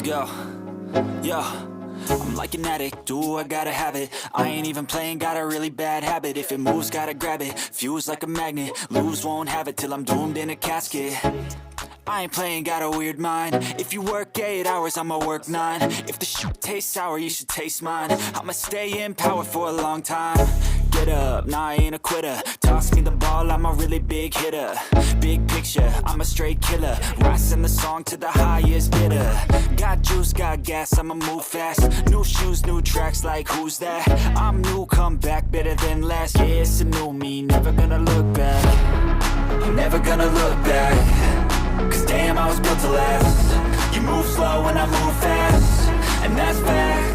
Yo, yo, I'm like an addict, do I gotta have it. I ain't even playing, got a really bad habit. If it moves, gotta grab it, fuse like a magnet. Lose, won't have it till I'm doomed in a casket. I ain't playing, got a weird mind. If you work 8 hours, I'ma work 9. If the shoot tastes sour, you should taste mine. I'ma stay in power for a long time. Get up, nah, I ain't a quitter. Toss me the ball, I'm a really big hitter. Big picture, I'm a straight killer. Rising the song to the highest bidder. Got juice, got gas, I'ma move fast. New shoes, new tracks, like who's that? I'm new, come back, better than last. Yeah, it's a new me, never gonna look back. I'm never gonna look back. Cause damn, I was built to last. You move slow and I move fast, and that's fact.